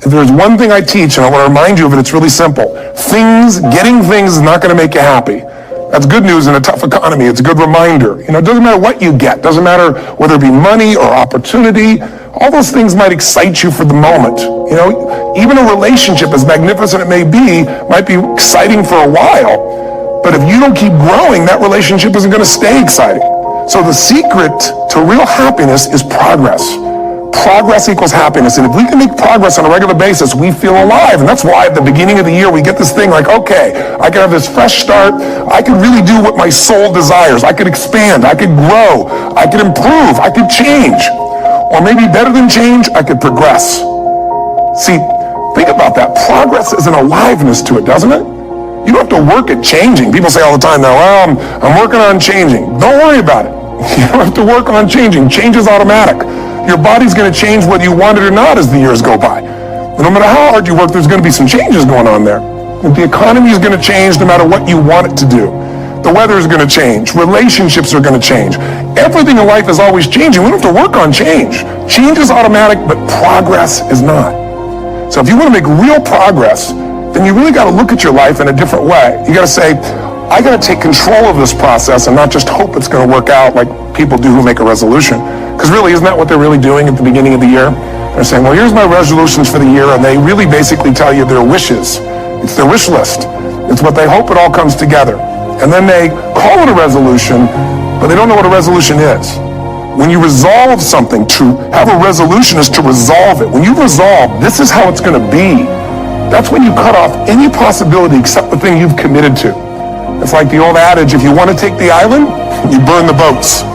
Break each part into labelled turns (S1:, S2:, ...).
S1: If there's one thing I teach, and I want to remind you of it, it's really simple. Getting things is not going to make you happy. That's good news in a tough economy. It's a good reminder. It doesn't matter what you get. Doesn't matter whether it be money or opportunity. All those things might excite you for the moment. Even a relationship, as magnificent it may be, might be exciting for a while. But if you don't keep growing, that relationship isn't going to stay exciting. So the secret to real happiness is progress. Progress equals happiness. And if we can make progress on a regular basis, we feel alive. And that's why at the beginning of the year, we get this thing like, okay, I can have this fresh start. I can really do what my soul desires. I could expand. I could grow. I could improve. I could change. Or maybe better than change, I could progress. See, think about that. Progress is an aliveness to it, doesn't it? You don't have to work at changing. People say all the time, well, I'm working on changing. Don't worry about it. You don't have to work on changing. Change is automatic. Your body's going to change whether you want it or not as the years go by. And no matter how hard you work, there's going to be some changes going on there. The economy is going to change no matter what you want it to do. The weather is going to change. Relationships are going to change. Everything in life is always changing. We don't have to work on change. Change is automatic, but progress is not. So if you want to make real progress, then you really got to look at your life in a different way. You got to say, I got to take control of this process and not just hope it's going to work out like people do who make a resolution. Because really, isn't that what they're really doing at the beginning of the year? They're saying, well, here's my resolutions for the year, and they really basically tell you their wishes. It's their wish list. It's what they hope it all comes together. And then they call it a resolution, but they don't know what a resolution is. When you resolve something, to have a resolution is to resolve it. When you resolve, this is how it's going to be. That's when you cut off any possibility except the thing you've committed to. It's like the old adage, if you want to take the island, you burn the boats.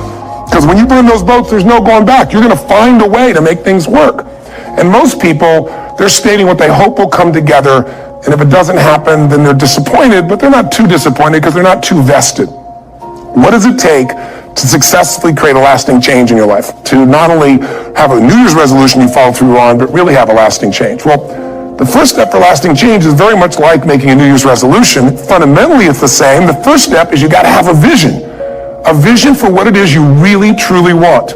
S1: Because when you burn those boats, there's no going back. You're going to find a way to make things work. And most people, they're stating what they hope will come together, and if it doesn't happen, then they're disappointed, but they're not too disappointed because they're not too vested. What does it take to successfully create a lasting change in your life? To not only have a New Year's resolution you follow through on, but really have a lasting change? Well, the first step for lasting change is very much like making a New Year's resolution. Fundamentally, it's the same. The first step is you got to have a vision for what it is you really, truly want.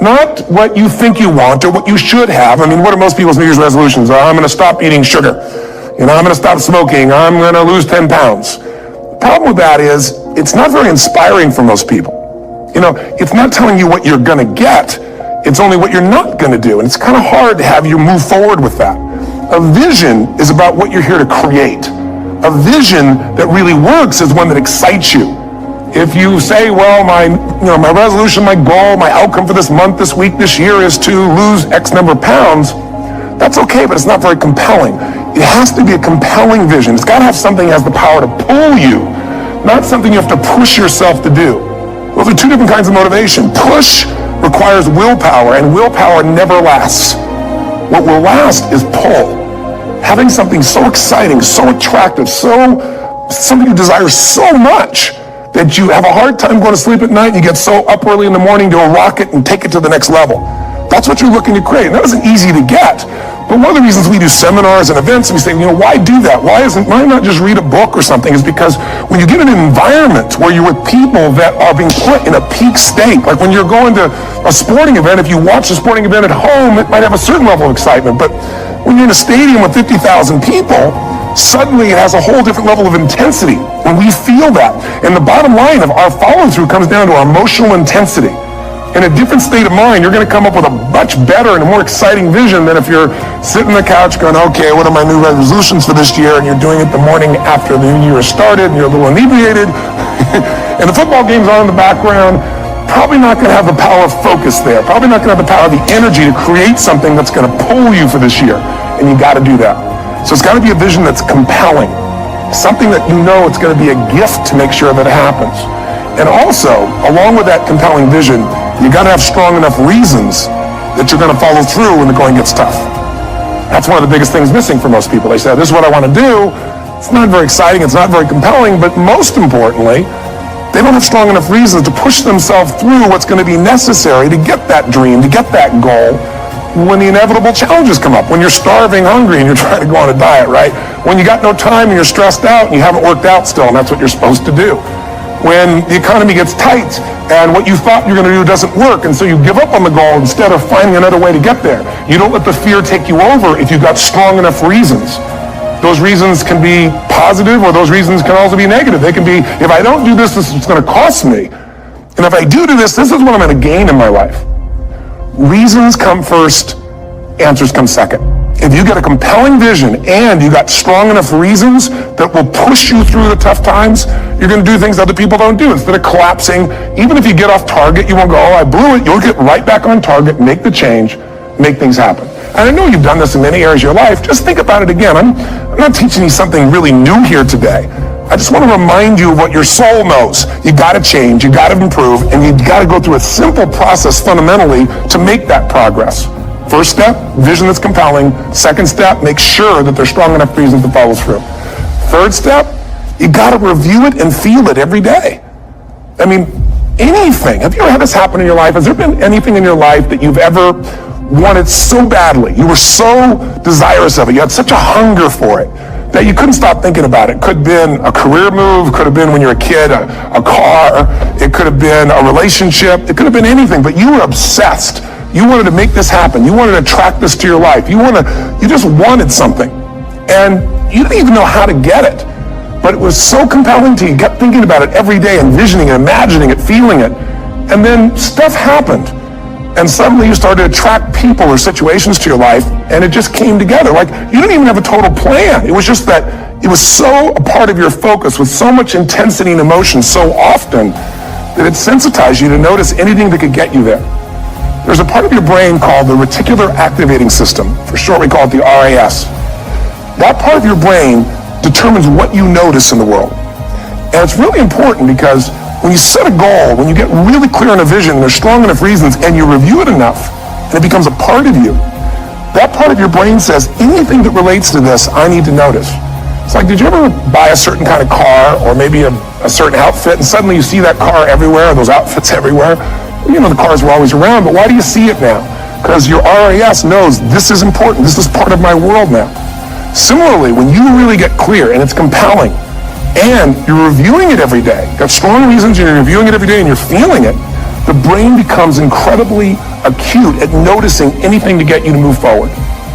S1: Not what you think you want or what you should have. I mean, what are most people's New Year's resolutions? I'm going to stop eating sugar. I'm going to stop smoking. I'm going to lose 10 pounds. The problem with that is it's not very inspiring for most people. It's not telling you what you're going to get. It's only what you're not going to do. And it's kind of hard to have you move forward with that. A vision is about what you're here to create. A vision that really works is one that excites you. If you say, well, my resolution, my goal, my outcome for this month, this week, this year is to lose X number of pounds, that's okay, but it's not very compelling. It has to be a compelling vision. It's got to have something that has the power to pull you, not something you have to push yourself to do. Those are two different kinds of motivation. Push requires willpower, and willpower never lasts. What will last is pull. Having something so exciting, so attractive, something you desire so much that you have a hard time going to sleep at night and you get so up early in the morning to rock it and take it to the next level. That's what you're looking to create. And that isn't easy to get. But one of the reasons we do seminars and events, and we say, why do that? Why not just read a book or something? Is because when you get in an environment where you're with people that are being put in a peak state, like when you're going to a sporting event, if you watch a sporting event at home, it might have a certain level of excitement. But when you're in a stadium with 50,000 people, suddenly it has a whole different level of intensity. When we feel that. And the bottom line of our follow-through comes down to our emotional intensity. In a different state of mind, you're going to come up with a much better and a more exciting vision than if you're sitting on the couch going, okay, what are my new resolutions for this year? And you're doing it the morning after the new year has started, and you're a little inebriated, and the football game's on in the background. Probably not going to have the power of focus there. Probably not going to have the power of the energy to create something that's going to pull you for this year. And you got to do that. So it's got to be a vision that's compelling. Something that it's going to be a gift to make sure that it happens. And also, along with that compelling vision, you got to have strong enough reasons that you're going to follow through when the going gets tough. That's one of the biggest things missing for most people. They say, this is what I want to do. It's not very exciting. It's not very compelling. But most importantly, they don't have strong enough reasons to push themselves through what's going to be necessary to get that dream, to get that goal when the inevitable challenges come up. When you're starving, hungry, and you're trying to go on a diet, right? When you got no time and you're stressed out and you haven't worked out still, and that's what you're supposed to do. when the economy gets tight and what you thought you're going to do doesn't work, and so you give up on the goal instead of finding another way to get there. You don't let the fear take you over if you've got strong enough reasons. Those reasons can be positive, or those reasons can also be negative. They can be, if I don't do this, this is going to cost me. And if I do this, this is what I'm going to gain in my life. Reasons come first, answers come second. If you get a compelling vision and you got strong enough reasons that will push you through the tough times, you're going to do things other people don't do. Instead of collapsing, even if you get off target, you won't go, oh, I blew it. You'll get right back on target, make the change, make things happen. And I know you've done this in many areas of your life. Just think about it again. I'm not teaching you something really new here today. I just want to remind you of what your soul knows. You got to change, you got to improve, and you got to go through a simple process fundamentally to make that progress. First step, vision that's compelling. Second step, make sure that there's strong enough reasons to follow through. Third step, you got to review it and feel it every day. I mean, anything. Have you ever had this happen in your life? Has there been anything in your life that you've ever wanted so badly? You were so desirous of it. You had such a hunger for it that you couldn't stop thinking about it. Could have been a career move, could have been when you were a kid, a car, it could have been a relationship, it could have been anything, but you were obsessed. You wanted to make this happen. You wanted to attract this to your life. You just wanted something. And you didn't even know how to get it. But it was so compelling to you. You kept thinking about it every day, envisioning it, imagining it, feeling it. And then stuff happened. And suddenly you started to attract people or situations to your life, and it just came together. Like, you didn't even have a total plan. It was just that it was so a part of your focus with so much intensity and emotion so often that it sensitized you to notice anything that could get you there. There's a part of your brain called the reticular activating system. For short, we call it the RAS. That part of your brain determines what you notice in the world. And it's really important because when you set a goal, when you get really clear on a vision, there's strong enough reasons, and you review it enough, and it becomes a part of you, that part of your brain says, anything that relates to this, I need to notice. It's like, did you ever buy a certain kind of car, or maybe a certain outfit, and suddenly you see that car everywhere, or those outfits everywhere? You know, the cars were always around, but why do you see it now? Because your RAS knows this is important. This is part of my world now. Similarly, when you really get clear and it's compelling and you're reviewing it every day, you've got strong reasons, you're reviewing it every day and you're feeling it, the brain becomes incredibly acute at noticing anything to get you to move forward.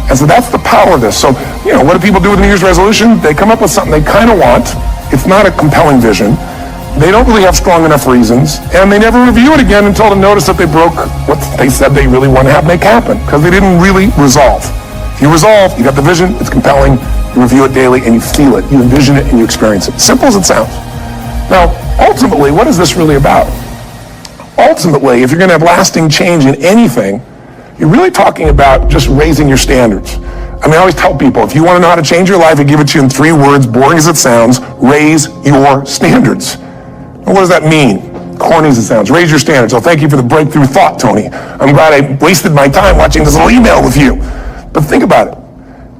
S1: And so that's the power of this. So, you know, what do people do with a New Year's resolution? They come up with something they kind of want. It's not a compelling vision. They don't really have strong enough reasons, and they never review it again until they notice that they broke what they said they really want to have make happen, because they didn't really resolve. If you resolve, you got the vision, it's compelling, you review it daily, and you feel it, you envision it, and you experience it. Simple as it sounds. Now, ultimately, what is this really about? Ultimately, if you're going to have lasting change in anything, you're really talking about just raising your standards. I mean, I always tell people, if you want to know how to change your life, I give it to you in 3 words, boring as it sounds: raise your standards. What does that mean? Corny as it sounds. Raise your standards. Oh, thank you for the breakthrough thought, Tony. I'm glad I wasted my time watching this little email with you. But think about it.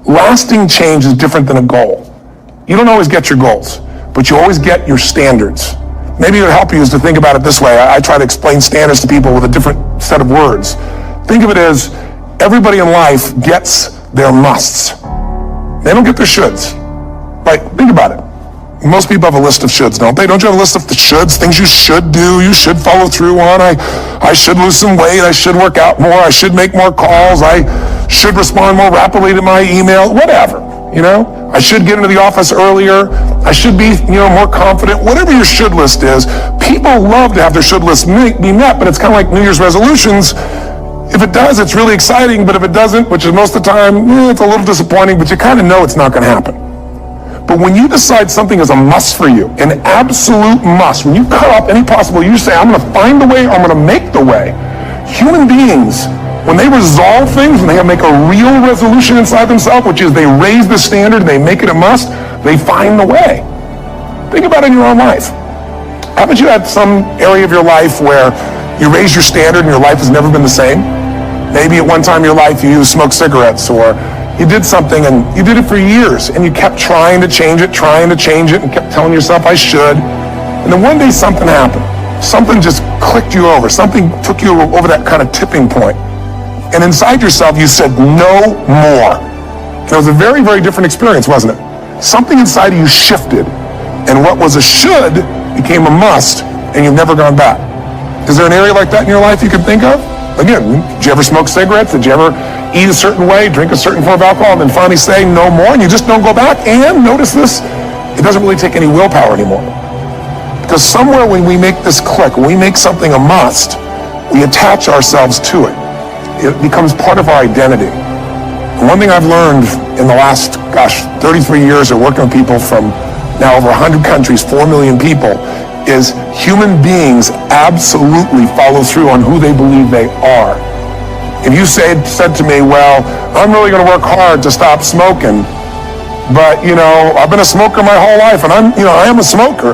S1: Lasting change is different than a goal. You don't always get your goals, but you always get your standards. Maybe it would help you is to think about it this way. I try to explain standards to people with a different set of words. Think of it as everybody in life gets their musts. They don't get their shoulds. Like, think about it. Most people have a list of shoulds, don't they? Don't you have a list of the shoulds, things you should do, you should follow through on? I should lose some weight, I should work out more, I should make more calls, I should respond more rapidly to my email, whatever, you know? I should get into the office earlier, I should be, more confident, whatever your should list is. People love to have their should list be met, but it's kind of like New Year's resolutions. If it does, it's really exciting, but if it doesn't, which is most of the time, it's a little disappointing, but you kind of know it's not going to happen. But when you decide something is a must for you, an absolute must, when you cut off any possible, you say, I'm going to find the way, I'm going to make the way. Human beings, when they resolve things, when they make a real resolution inside themselves, which is they raise the standard, they make it a must, they find the way. Think about it in your own life. Haven't you had some area of your life where you raise your standard and your life has never been the same? Maybe at one time in your life you smoked cigarettes, or you did something and you did it for years and you kept trying to change it, and kept telling yourself, I should. And then one day something happened. Something just clicked you over. Something took you over that kind of tipping point. And inside yourself you said, no more. It was a very, very different experience, wasn't it? Something inside of you shifted. And what was a should became a must, and you've never gone back. Is there an area like that in your life you can think of? Again, did you ever smoke cigarettes? Did you ever eat a certain way, drink a certain form of alcohol, and then finally say no more, and you just don't go back? And notice this, it doesn't really take any willpower anymore. Because somewhere when we make this click, when we make something a must, we attach ourselves to it. It becomes part of our identity. And one thing I've learned in the last, 33 years of working with people from now over 100 countries, 4 million people, is human beings absolutely follow through on who they believe they are. If you said to me, well, I'm really going to work hard to stop smoking, but, I've been a smoker my whole life, and I am a smoker.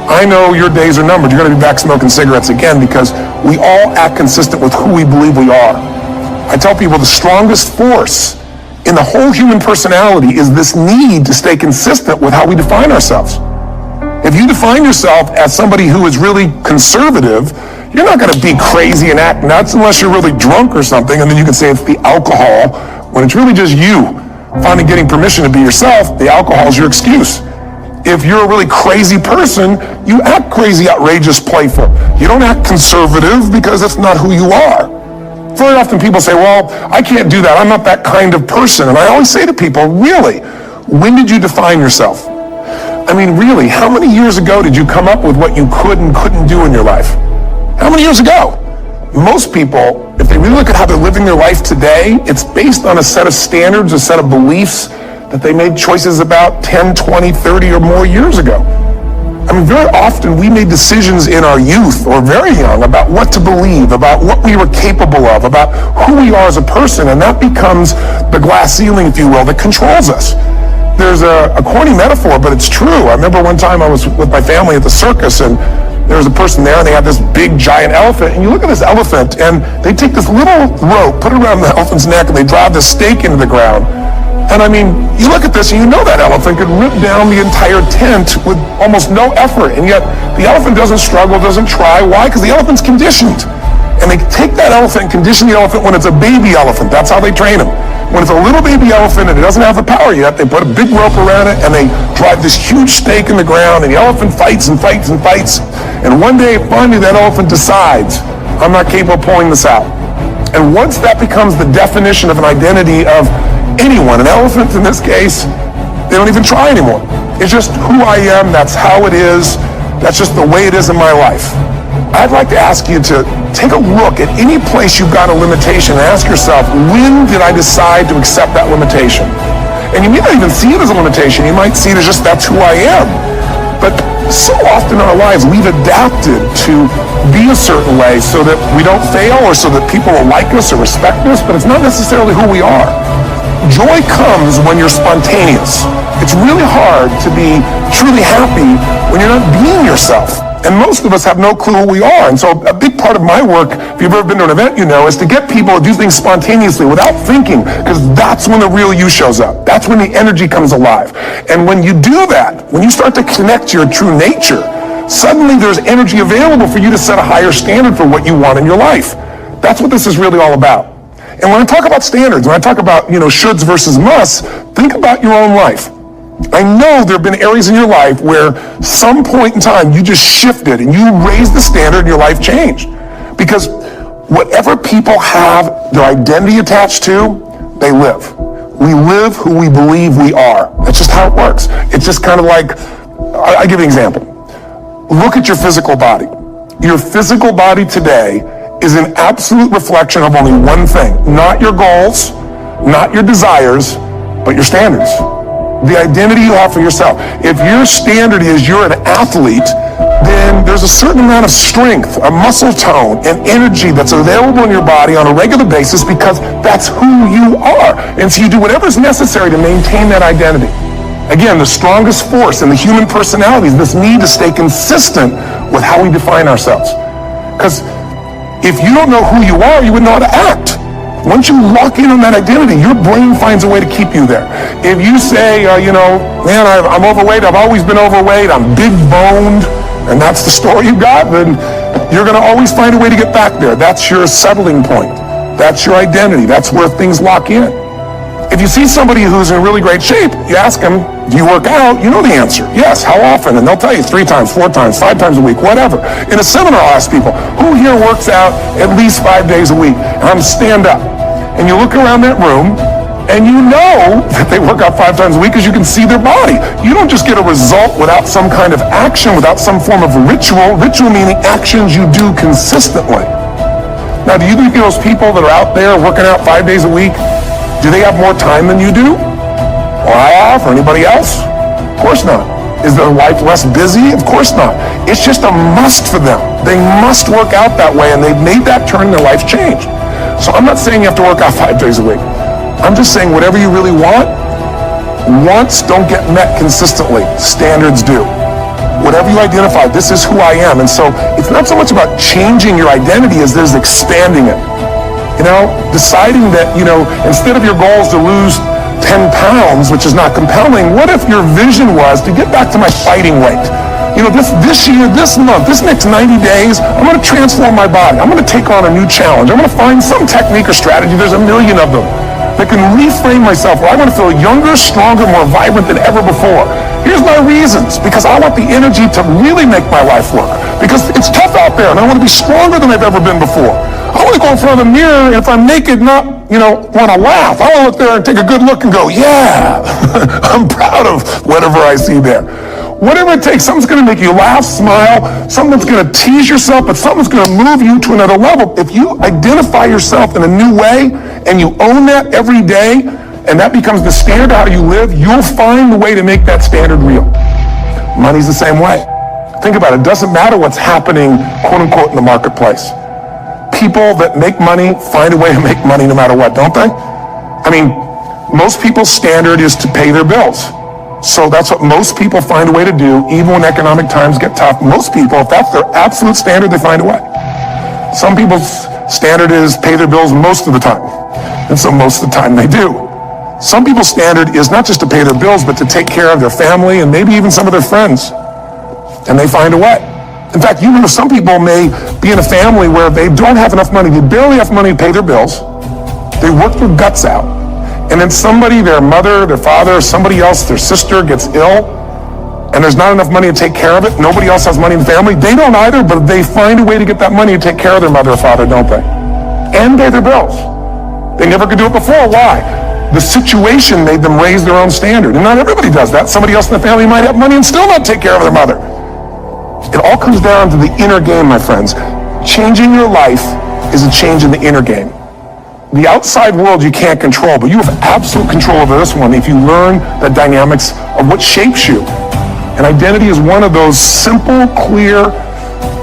S1: I know your days are numbered. You're going to be back smoking cigarettes again, because we all act consistent with who we believe we are. I tell people the strongest force in the whole human personality is this need to stay consistent with how we define ourselves. If you define yourself as somebody who is really conservative, you're not going to be crazy and act nuts unless you're really drunk or something, and then you can say it's the alcohol, when it's really just you finally getting permission to be yourself. The alcohol is your excuse. If you're a really crazy person, you act crazy, outrageous, playful. You don't act conservative because that's not who you are. Very often people say, well, I can't do that. I'm not that kind of person. And I always say to people, really, when did you define yourself? I mean, really, how many years ago did you come up with what you could and couldn't do in your life? How many years ago? Most people, if they really look at how they're living their life today, it's based on a set of standards, a set of beliefs that they made choices about 10, 20, 30 or more years ago. I mean, very often we made decisions in our youth or very young about what to believe, about what we were capable of, about who we are as a person, and that becomes the glass ceiling, if you will, that controls us. There's a corny metaphor, but it's true. I remember one time I was with my family at the circus, and there was a person there, and they had this big, giant elephant, and you look at this elephant, and they take this little rope, put it around the elephant's neck, and they drive this stake into the ground. And I mean, you look at this and you know that elephant could rip down the entire tent with almost no effort. And yet the elephant doesn't struggle, doesn't try. Why? Because the elephant's conditioned. And they take that elephant and condition the elephant when it's a baby elephant. That's how they train him. When it's a little baby elephant and it doesn't have the power yet, they put a big rope around it and they drive this huge stake in the ground, and the elephant fights and fights and fights. And one day, finally, that elephant decides, I'm not capable of pulling this out. And once that becomes the definition of an identity of anyone, an elephant in this case, they don't even try anymore. It's just who I am, that's how it is, that's just the way it is in my life. I'd like to ask you to take a look at any place you've got a limitation and ask yourself, when did I decide to accept that limitation? And you may not even see it as a limitation, you might see it as just that's who I am. But so often in our lives, we've adapted to be a certain way so that we don't fail or so that people will like us or respect us, but it's not necessarily who we are. Joy comes when you're spontaneous. It's really hard to be truly happy when you're not being yourself. And most of us have no clue who we are. And so a big part of my work, if you've ever been to an event, is to get people to do things spontaneously without thinking, because that's when the real you shows up. That's when the energy comes alive. And when you do that, when you start to connect to your true nature, suddenly there's energy available for you to set a higher standard for what you want in your life. That's what this is really all about. And when I talk about standards, when I talk about, shoulds versus musts, think about your own life. I know there have been areas in your life where some point in time you just shifted and you raised the standard and your life changed. Because whatever people have their identity attached to, they live. We live who we believe we are. That's just how it works. It's just kind of like, I'll give you an example. Look at your physical body. Your physical body today is an absolute reflection of only one thing. Not your goals, not your desires, but your standards. The identity you have for yourself. If your standard is you're an athlete, then there's a certain amount of strength, a muscle tone, and energy that's available in your body on a regular basis because that's who you are. And so you do whatever's necessary to maintain that identity. Again, the strongest force in the human personality is this need to stay consistent with how we define ourselves. Because if you don't know who you are, you wouldn't know how to act. Once you lock in on that identity, your brain finds a way to keep you there. If you say, man, I'm overweight, I've always been overweight, I'm big boned, and that's the story you got, then you're going to always find a way to get back there. That's your settling point. That's your identity. That's where things lock in. If you see somebody who's in really great shape, you ask them, do you work out? You know the answer. Yes. How often? And they'll tell you 3 times, 4 times, 5 times a week, whatever. In a seminar, I'll ask people, who here works out at least 5 days a week? And I'm stand up. And you look around that room, and you know that they work out 5 times a week because you can see their body. You don't just get a result without some kind of action, without some form of ritual. Ritual meaning actions you do consistently. Now, do you think those people that are out there working out 5 days a week, do they have more time than you do? Or I have, or anybody else? Of course not. Is their life less busy? Of course not. It's just a must for them. They must work out that way, and they've made that turn in their life change. So I'm not saying you have to work out 5 days a week. I'm just saying whatever you really want, wants don't get met consistently. Standards do. Whatever you identify, this is who I am. And so it's not so much about changing your identity as there's expanding it. Deciding that, instead of your goal is to lose 10 pounds, which is not compelling, what if your vision was to get back to my fighting weight? This year, this month, this next 90 days, I'm going to transform my body. I'm going to take on a new challenge. I'm going to find some technique or strategy. There's a million of them that can reframe myself where I want to feel younger, stronger, more vibrant than ever before. Here's my reasons. Because I want the energy to really make my life work. Because it's tough out there, and I want to be stronger than I've ever been before. I want to go in front of the mirror, and if I'm naked, not, want to laugh. I want to look there and take a good look and go, yeah, I'm proud of whatever I see there. Whatever it takes, something's going to make you laugh, smile, something's going to tease yourself, but something's going to move you to another level. If you identify yourself in a new way and you own that every day, and that becomes the standard of how you live, you'll find the way to make that standard real. Money's the same way. Think about it. It doesn't matter what's happening, quote unquote, in the marketplace. People that make money find a way to make money no matter what, don't they? Most people's standard is to pay their bills. So that's what most people find a way to do, even when economic times get tough. Most people, if that's their absolute standard, they find a way. Some people's standard is pay their bills most of the time. And so most of the time they do. Some people's standard is not just to pay their bills, but to take care of their family and maybe even some of their friends. And they find a way. In fact, some people may be in a family where they don't have enough money. They barely have money to pay their bills. They work their guts out. And then somebody, their mother, their father, somebody else, their sister gets ill, and there's not enough money to take care of it. Nobody else has money in the family. They don't either, but they find a way to get that money to take care of their mother or father, don't they? And pay their bills. They never could do it before. Why? The situation made them raise their own standard. And not everybody does that. Somebody else in the family might have money and still not take care of their mother. It all comes down to the inner game, my friends. Changing your life is a change in the inner game. The outside world you can't control, but you have absolute control over this one if you learn the dynamics of what shapes you. And identity is one of those simple, clear,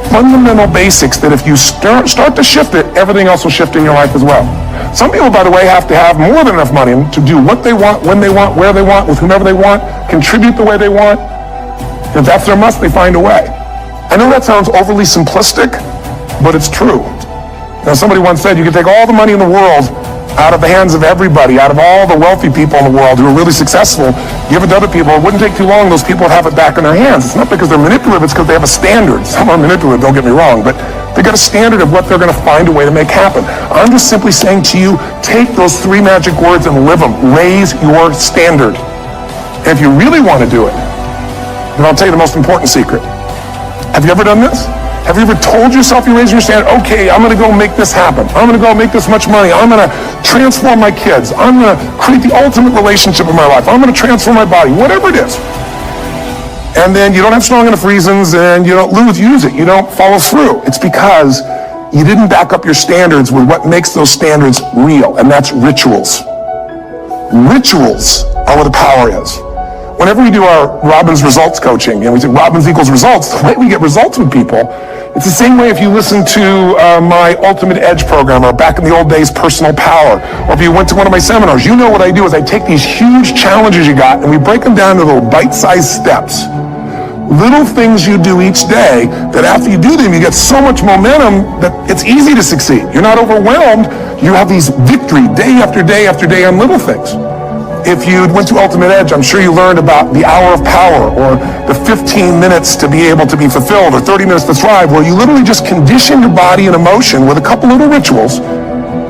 S1: fundamental basics that if you start to shift it, everything else will shift in your life as well. Some people, by the way, have to have more than enough money to do what they want, when they want, where they want, with whomever they want, contribute the way they want. If that's their must, they find a way. I know that sounds overly simplistic, but it's true. Somebody once said you can take all the money in the world out of the hands of everybody, out of all the wealthy people in the world who are really successful, give it to other people. It wouldn't take too long. Those people would have it back in their hands. It's not because they're manipulative. It's because they have a standard. Some are manipulative, don't get me wrong, but they got a standard of what they're going to find a way to make happen. I'm just simply saying to you, take those 3 magic words and live them. Raise your standard. And if you really want to do it, then I'll tell you the most important secret. Have you ever done this? Have you ever told yourself you're raising your standard? Okay, I'm going to go make this happen. I'm going to go make this much money. I'm going to transform my kids. I'm going to create the ultimate relationship in my life. I'm going to transform my body, whatever it is. And then you don't have strong enough reasons and you don't use it. You don't follow through. It's because you didn't back up your standards with what makes those standards real, and that's rituals. Rituals are where the power is. Whenever we do our Robbins results coaching, we say Robbins equals results, the way we get results with people, it's the same way if you listen to my Ultimate Edge program, or back in the old days, Personal Power, or if you went to one of my seminars. You know what I do is I take these huge challenges you got and we break them down to little bite-sized steps. Little things you do each day that after you do them, you get so much momentum that it's easy to succeed. You're not overwhelmed. You have these victory day after day after day on little things. If you went to Ultimate Edge, I'm sure you learned about the hour of power, or the 15 minutes to be able to be fulfilled, or 30 minutes to thrive, where you literally just condition your body and emotion with a couple little rituals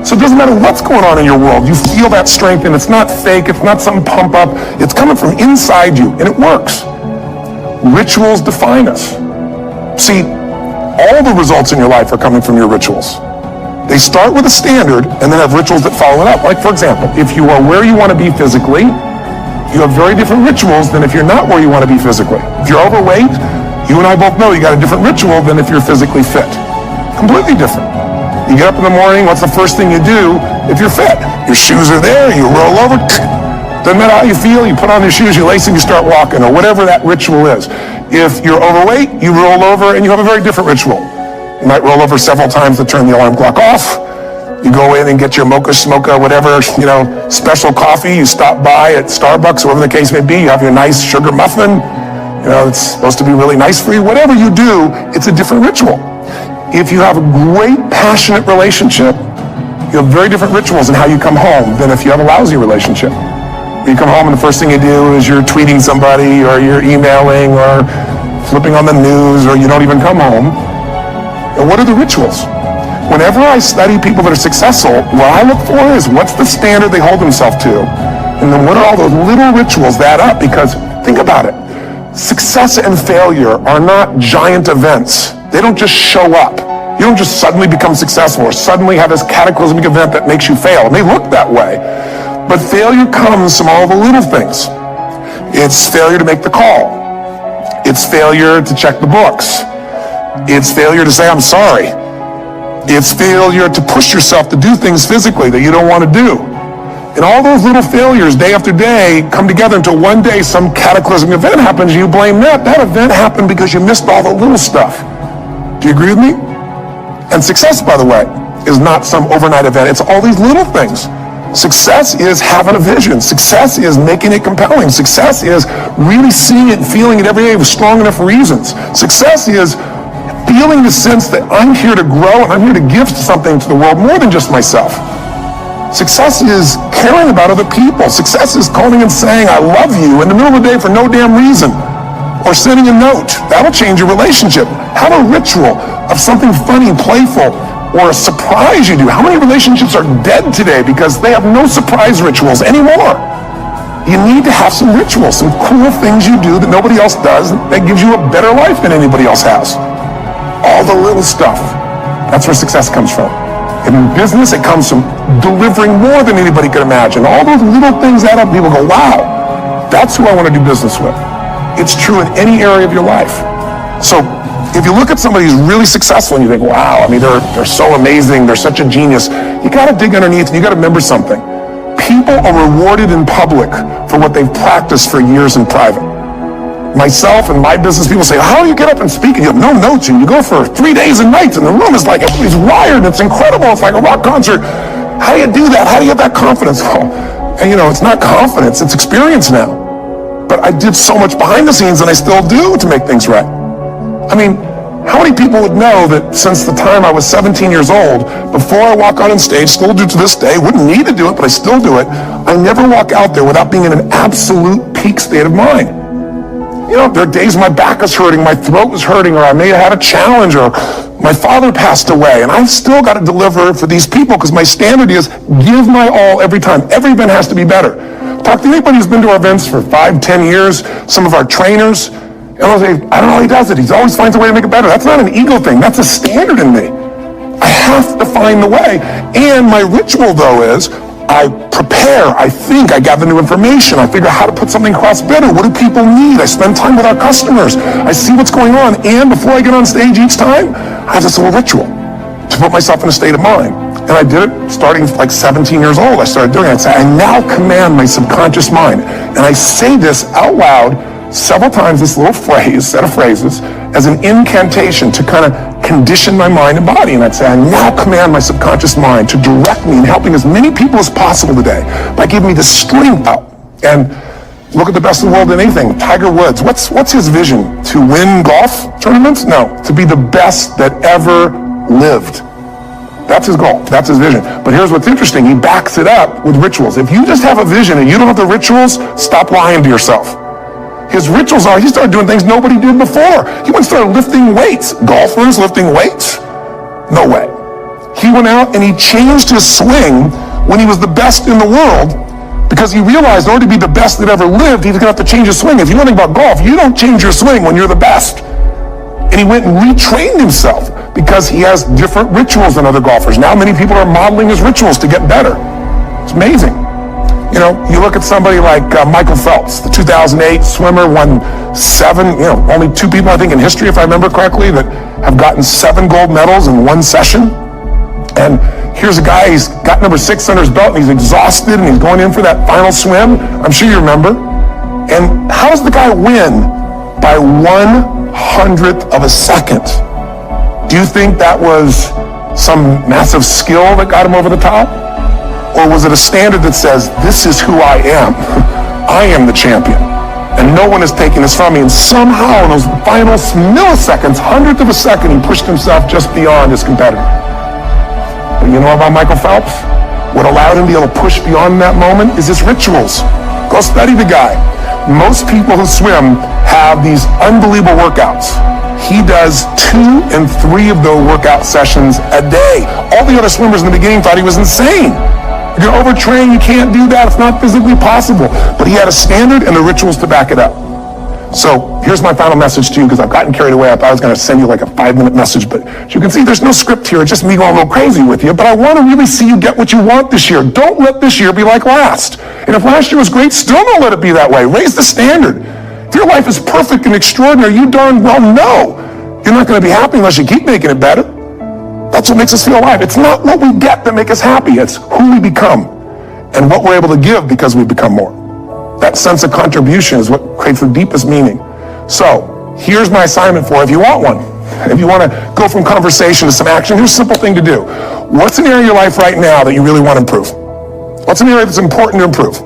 S1: So it doesn't matter what's going on in your world. You feel that strength, and it's not fake. It's not something pump up. It's coming from inside you, and it works. Rituals define us. See, all the results in your life are coming from your rituals. They start with a standard and then have rituals that follow it up. Like, for example, if you are where you want to be physically, you have very different rituals than if you're not where you want to be physically. If you're overweight, you and I both know you got a different ritual than if you're physically fit. Completely different. You get up in the morning, what's the first thing you do if you're fit? Your shoes are there, you roll over, doesn't matter how you feel, you put on your shoes, you lace them, you start walking, or whatever that ritual is. If you're overweight, you roll over and you have a very different ritual. You might roll over several times to turn the alarm clock off. You go in and get your mocha, smocha, whatever, special coffee. You stop by at Starbucks, whatever the case may be. You have your nice sugar muffin. It's supposed to be really nice for you. Whatever you do, it's a different ritual. If you have a great, passionate relationship, you have very different rituals in how you come home than if you have a lousy relationship. You come home and the first thing you do is you're tweeting somebody, or you're emailing, or flipping on the news, or you don't even come home. And what are the rituals? Whenever I study people that are successful, what I look for is what's the standard they hold themselves to, and then what are all those little rituals that add up? Because think about it. Success and failure are not giant events. They don't just show up. You don't just suddenly become successful or suddenly have this cataclysmic event that makes you fail. And they look that way. But failure comes from all the little things. It's failure to make the call. It's failure to check the books. It's failure to say, I'm sorry. It's failure to push yourself to do things physically that you don't want to do. And all those little failures day after day come together until one day some cataclysmic event happens and you blame that. That event happened because you missed all the little stuff. Do you agree with me? And success, by the way, is not some overnight event. It's all these little things. Success is having a vision. Success is making it compelling. Success is really seeing it and feeling it every day with strong enough reasons. Success is feeling the sense that I'm here to grow and I'm here to give something to the world more than just myself. Success is caring about other people. Success is calling and saying, I love you in the middle of the day for no damn reason. Or sending a note. That'll change your relationship. Have a ritual of something funny, playful, or a surprise you do. How many relationships are dead today because they have no surprise rituals anymore? You need to have some rituals, some cool things you do that nobody else does that gives you a better life than anybody else has. All the little stuff. That's where success comes from. In business, it comes from delivering more than anybody could imagine. All those little things add up. People go, wow, that's who I want to do business with. It's true in any area of your life. So if you look at somebody who's really successful and you think, wow, I mean, they're so amazing, they're such a genius, you got to dig underneath and you got to remember something. People are rewarded in public for what they've practiced for years in private. Myself and my business people say, how do you get up and speak? And you have no notes and you go for 3 days and nights and the room is like, everybody's wired. It's incredible. It's like a rock concert. How do you do that? How do you have that confidence? Well, and it's not confidence, it's experience now. But I did so much behind the scenes and I still do to make things right. I mean, how many people would know that since the time I was 17 years old, before I walk out on stage, still do to this day, wouldn't need to do it, but I still do it, I never walk out there without being in an absolute peak state of mind. There are days my back is hurting, my throat was hurting, or I may have had a challenge, or my father passed away, and I've still got to deliver for these people because my standard is give my all every time. Every event has to be better. Talk to anybody who's been to our events for 5, 10 years, some of our trainers, and they'll say, I don't know how he does it. He always finds a way to make it better. That's not an ego thing. That's a standard in me. I have to find the way. And my ritual, though, is I prepare, I think, I gather new information, I figure out how to put something across better. What do people need? I spend time with our customers. I see what's going on. And before I get on stage each time, I have this little ritual to put myself in a state of mind. And I did it starting like 17 years old. I started doing it. I'd say, I now command my subconscious mind. And I say this out loud several times, this little set of phrases, as an incantation to kind of condition my mind and body. And I'd say, I now command my subconscious mind to direct me in helping as many people as possible today by giving me the strength out. And look at the best in the world in anything. Tiger Woods, what's his vision? To win golf tournaments? No, to be the best that ever lived. That's his goal. That's his vision. But here's what's interesting. He backs it up with rituals. If you just have a vision and you don't have the rituals, stop lying to yourself. His rituals are, he started doing things nobody did before. He went and started lifting weights. Golfers lifting weights? No way. He went out and he changed his swing when he was the best in the world, because he realized in order to be the best that ever lived, he's going to have to change his swing. If you know anything about golf, you don't change your swing when you're the best. And he went and retrained himself because he has different rituals than other golfers. Now many people are modeling his rituals to get better. It's amazing. You know, you look at somebody like Michael Phelps, the 2008 swimmer, won 7, only 2 people, I think, in history, if I remember correctly, that have gotten 7 gold medals in one session. And here's a guy, he's got number 6 under his belt, and he's exhausted, and he's going in for that final swim. I'm sure you remember. And how does the guy win? By 1/100th of a second. Do you think that was some massive skill that got him over the top? Or was it a standard that says, this is who I am? I am the champion, and no one is taking this from me. And somehow in those final milliseconds, 1/100th of a second, he pushed himself just beyond his competitor. But you know about Michael Phelps? What allowed him to be able to push beyond that moment is his rituals. Go study the guy. Most people who swim have these unbelievable workouts. He does 2 and 3 of those workout sessions a day. All the other swimmers in the beginning thought he was insane. You're overtrained, you can't do that, it's not physically possible. But he had a standard and the rituals to back it up. So here's my final message to you, because I've gotten carried away. I thought I was going to send you like a 5-minute message, but as you can see, there's no script here. It's just me going a little crazy with you. But I want to really see you get what you want this year. Don't let this year be like last. And if last year was great, still don't let it be that way. Raise the standard. If your life is perfect and extraordinary, you darn well know you're not going to be happy unless you keep making it better. That's what makes us feel alive. It's not what we get that makes us happy. It's who we become and what we're able to give because we become more. That sense of contribution is what creates the deepest meaning. So here's my assignment for you if you want one. If you want to go from conversation to some action, here's a simple thing to do. What's an area of your life right now that you really want to improve? What's an area that's important to improve?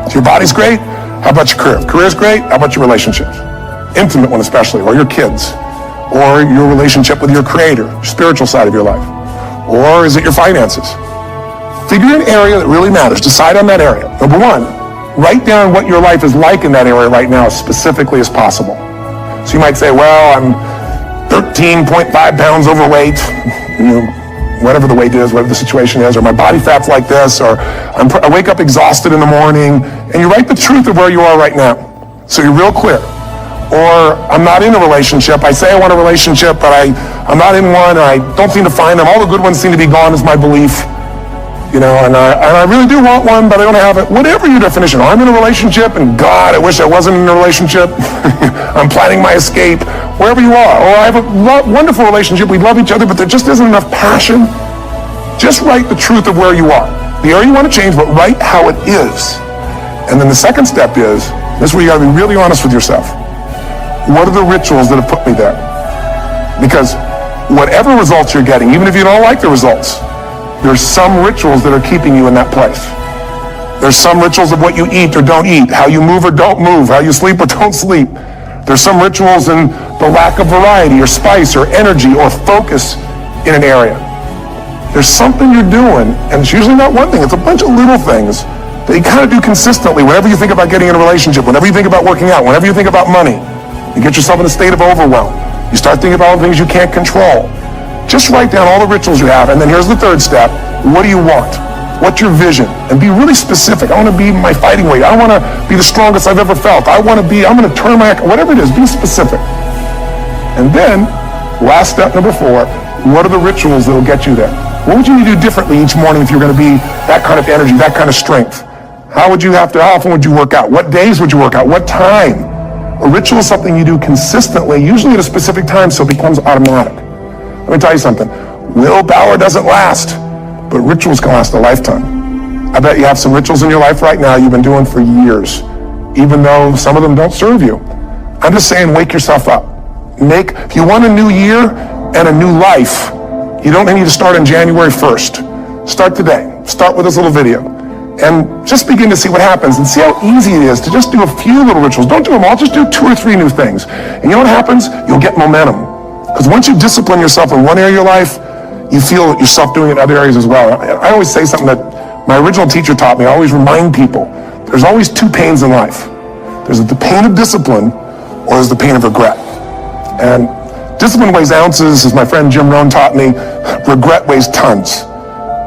S1: If your body's great, how about your career? If career's great, how about your relationships? Intimate one especially, or your kids, or your relationship with your creator, spiritual side of your life. Or is it your finances? Figure an area that really matters. Decide on that area. Number 1, write down what your life is like in that area right now as specifically as possible. So you might say, well, I'm 13.5 pounds overweight, whatever the weight is, whatever the situation is, or my body fat's like this, or I wake up exhausted in the morning, and you write the truth of where you are right now. So you're real clear. Or I'm not in a relationship. I say I want a relationship, but I'm not in one, or I don't seem to find them. All the good ones seem to be gone is my belief. And I really do want one, but I don't have it. Whatever your definition. I'm in a relationship, and God, I wish I wasn't in a relationship. I'm planning my escape. Wherever you are. Or I have a wonderful relationship. We love each other, but there just isn't enough passion. Just write the truth of where you are. The area you want to change, but write how it is. And then the second step is, this is where you got to be really honest with yourself. What are the rituals that have put me there? Because whatever results you're getting, even if you don't like the results, there's some rituals that are keeping you in that place. There's some rituals of what you eat or don't eat, how you move or don't move, how you sleep or don't sleep. There's some rituals in the lack of variety or spice or energy or focus in an area. There's something you're doing, and it's usually not one thing, it's a bunch of little things that you kind of do consistently whenever you think about getting in a relationship, whenever you think about working out, whenever you think about money. You get yourself in a state of overwhelm. You start thinking about all the things you can't control. Just write down all the rituals you have, and then here's the third step. What do you want? What's your vision? And be really specific. I want to be my fighting weight. I want to be the strongest I've ever felt. I'm going to turn my, whatever it is, be specific. And then, last step number 4, what are the rituals that will get you there? What would you need to do differently each morning if you're going to be that kind of energy, that kind of strength? How often would you work out? What days would you work out? What time? A ritual is something you do consistently, usually at a specific time, so it becomes automatic. Let me tell you something. Willpower doesn't last, but rituals can last a lifetime. I bet you have some rituals in your life right now you've been doing for years, even though some of them don't serve you. I'm just saying, wake yourself up. If you want a new year and a new life, you don't need to start on January 1st. Start today. Start with this little video. And just begin to see what happens and see how easy it is to just do a few little rituals. Don't do them all, just do 2 or 3 new things. And you know what happens? You'll get momentum. Because once you discipline yourself in one area of your life, you feel yourself doing it in other areas as well. I always say something that my original teacher taught me. I always remind people, there's always 2 pains in life. There's the pain of discipline, or there's the pain of regret. And Discipline weighs ounces, as my friend Jim Rohn taught me. Regret weighs tons.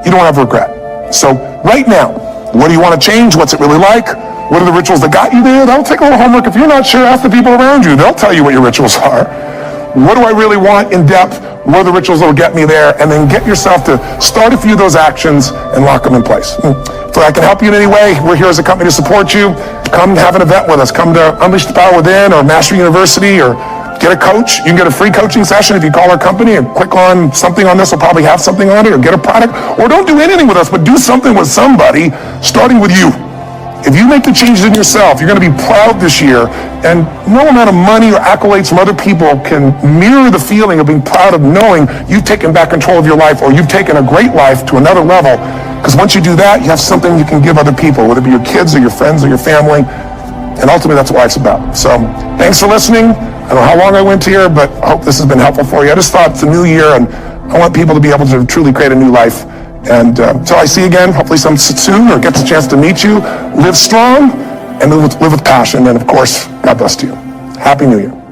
S1: You don't have regret. So right now, what do you want to change? What's it really like? What are the rituals that got you there? That'll take a little homework. If you're not sure, ask the people around you. They'll tell you what your rituals are. What do I really want in depth? What are the rituals that will get me there? And then get yourself to start a few of those actions and lock them in place. So I can help you in any way. We're here as a company to support you. Come have an event with us. Come to Unleash the Power Within or Master University, or get a coach. You can get a free coaching session if you call our company and click on something on this. Will probably have something on it, or get a product. Or don't do anything with us, but do something with somebody, starting with you. If you make the changes in yourself, you're going to be proud this year, and no amount of money or accolades from other people can mirror the feeling of being proud of knowing you've taken back control of your life, or you've taken a great life to another level. Because once you do that, you have something you can give other people, whether it be your kids or your friends or your family, and ultimately that's what life's about. So thanks for listening. I don't know how long I went here, but I hope this has been helpful for you. I just thought it's a new year, and I want people to be able to truly create a new life. And until I see you again, hopefully soon, or get the chance to meet you, live strong and live with passion. And of course, God bless to you. Happy New Year.